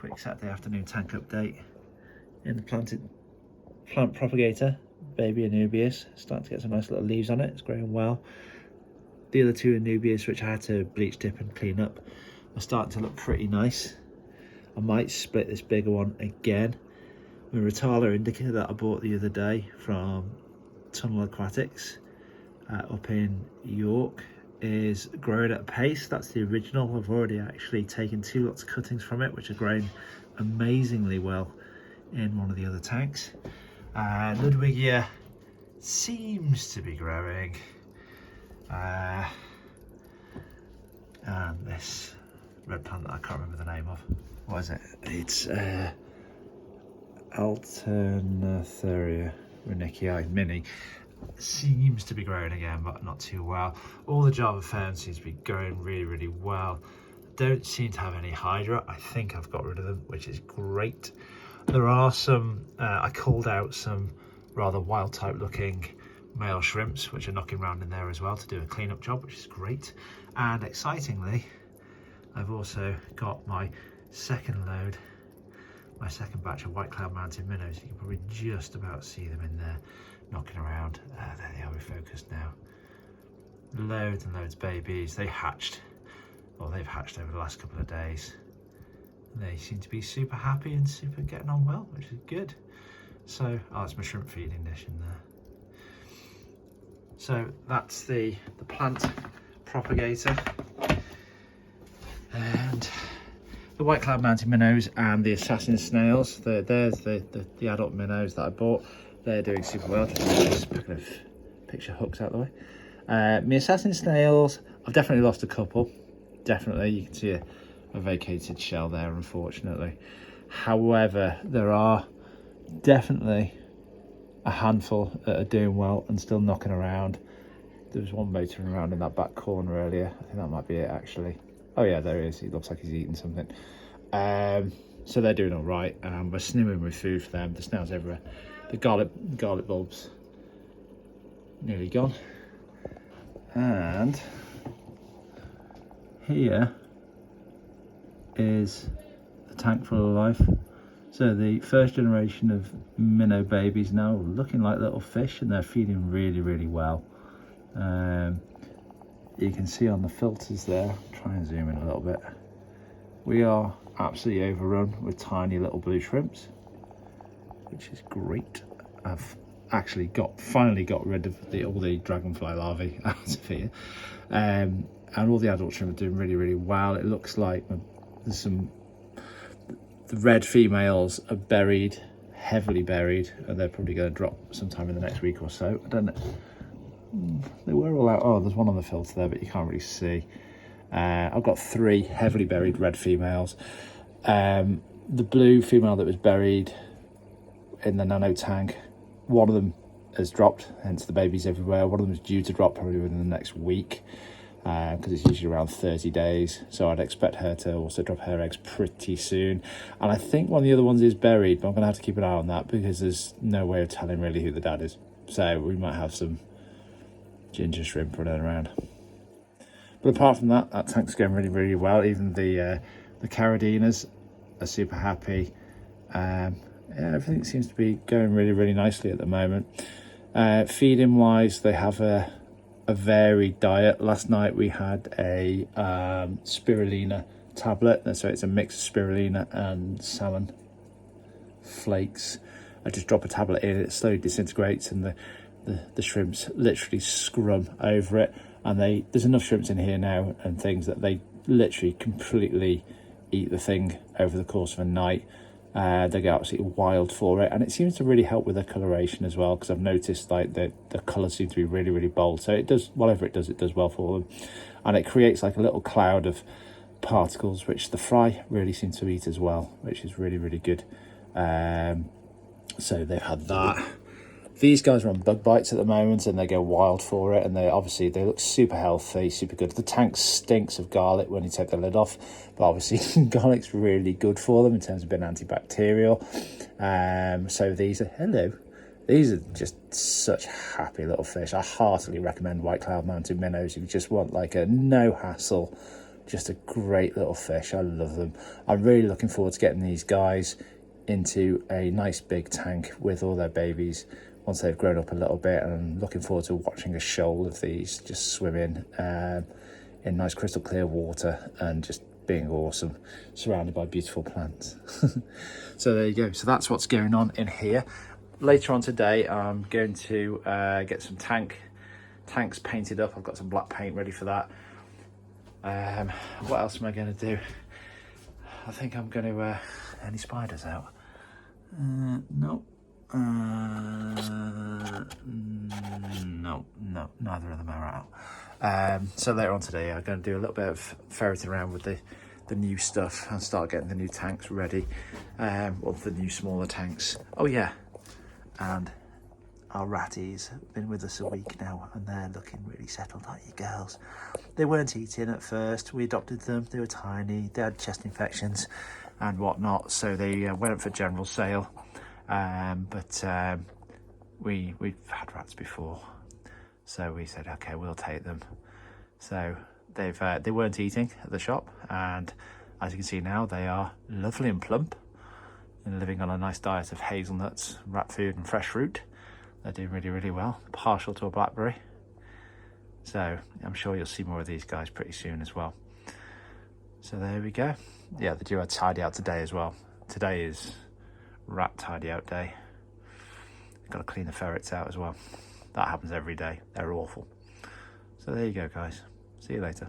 quick Saturday afternoon tank update in the plant propagator, baby Anubias. Starting to get some nice little leaves on it, it's growing well. The other two Anubias, which I had to bleach dip and clean up, are starting to look pretty nice. I might split this bigger one again. The Rotala indica that I bought the other day from Tunnel Aquatics up in York is growing at a pace. That's the original. I've already actually taken 2 lots of cuttings from it, which are growing amazingly well in one of the other tanks. Ludwigia seems to be growing. And this red plant that I can't remember the name of. What is it? It's Alternatheria Renickii Mini. Seems to be growing again, but not too well. All the Java ferns seems to be going really well. Don't seem to have any Hydra. I think I've got rid of them, which is great. There are some, I culled out some rather wild type looking male shrimps, which are knocking around in there as well to do a cleanup job, which is great. And excitingly, I've also got my second load, my second batch of white cloud mountain minnows. You can probably just about see them in there knocking around. There they are refocused now. Loads and loads of babies. They hatched, or they've hatched over the last couple of days. They seem to be super happy and super getting on well, which is good. So, oh, it's my shrimp feeding dish in there. So that's the plant propagator. And the white cloud mountain minnows and the assassin snails. There's the adult minnows that I bought. They're doing super well. Just kind of picture hooks out the way. My assassin snails, I've definitely lost a couple. Definitely, you can see a vacated shell there, unfortunately. However, there are definitely a handful that are doing well and still knocking around. There was one motoring around in that back corner earlier. I think that might be it, actually. Oh yeah, there he is. He looks like he's eating something. So they're doing all right. We're snimming with food for them. The snails everywhere. The garlic bulbs nearly gone. And here is the tank full of life. So the first generation of minnow babies now looking like little fish, and they're feeding really well. You can see on the filters there, try and zoom in a little bit, we are absolutely overrun with tiny little blue shrimps, which is great. I've actually finally got rid of all the dragonfly larvae out of here, and all the adult shrimp are doing really well. It looks like there's the red females are buried, heavily buried, and they're probably going to drop sometime in the next week or so. I don't know. They were all out. Oh, there's one on the filter there, but you can't really see. I've got 3 heavily buried red females. The blue female that was buried in the nano tank, one of them has dropped, hence the babies everywhere. One of them is due to drop probably within the next week, because it's usually around 30 days. So I'd expect her to also drop her eggs pretty soon. And I think one of the other ones is buried, but I'm going to have to keep an eye on that because there's no way of telling really who the dad is. So we might have some ginger shrimp running around. But apart from that, that tank's going really well. Even the Caradinas are super happy. Yeah, everything seems to be going really nicely at the moment. Feeding wise, they have a varied diet. Last night we had a spirulina tablet, so it's a mix of spirulina and salmon flakes. I just drop a tablet in, it slowly disintegrates, and the shrimps literally scrum over it. And there's enough shrimps in here now and things that they literally completely eat the thing over the course of a night. They go absolutely wild for it, and it seems to really help with the coloration as well, because I've noticed like the colours seem to be really bold. So it does, whatever it does well for them, and it creates like a little cloud of particles which the fry really seem to eat as well, which is really good. So they've had that. These guys are on bug bites at the moment, and they go wild for it, and they look super healthy, super good. The tank stinks of garlic when you take the lid off, but obviously garlic's really good for them in terms of being antibacterial. So these are just such happy little fish. I heartily recommend white cloud mountain minnows if you just want like a no hassle, just a great little fish. I love them. I'm really looking forward to getting these guys into a nice big tank with all their babies once they've grown up a little bit, and I'm looking forward to watching a shoal of these just swimming in nice crystal clear water and just being awesome, surrounded by beautiful plants. So there you go. So that's what's going on in here. Later on today, I'm going to get some tanks painted up. I've got some black paint ready for that. What else am I going to do? I think I'm going to any spiders out? No. No, neither of them are out. So later on today, I'm going to do a little bit of ferreting around with the new stuff and start getting the new tanks ready, or the new smaller tanks. Oh yeah, and our ratties have been with us a week now, and they're looking really settled, aren't you girls? They weren't eating at first. We adopted them. They were tiny. They had chest infections and whatnot, so they went up for general sale. But we've had rats before, so we said, okay, we'll take them. So they weren't eating at the shop, and as you can see now, they are lovely and plump and living on a nice diet of hazelnuts, rat food and fresh fruit. They're doing really, really well. Partial to a blackberry. So I'm sure you'll see more of these guys pretty soon as well. So there we go. Yeah, they do a tidy out today as well. Today is rat tidy out day. Got to clean the ferrets out as well. That happens every day. They're awful. So there you go, guys. See you later.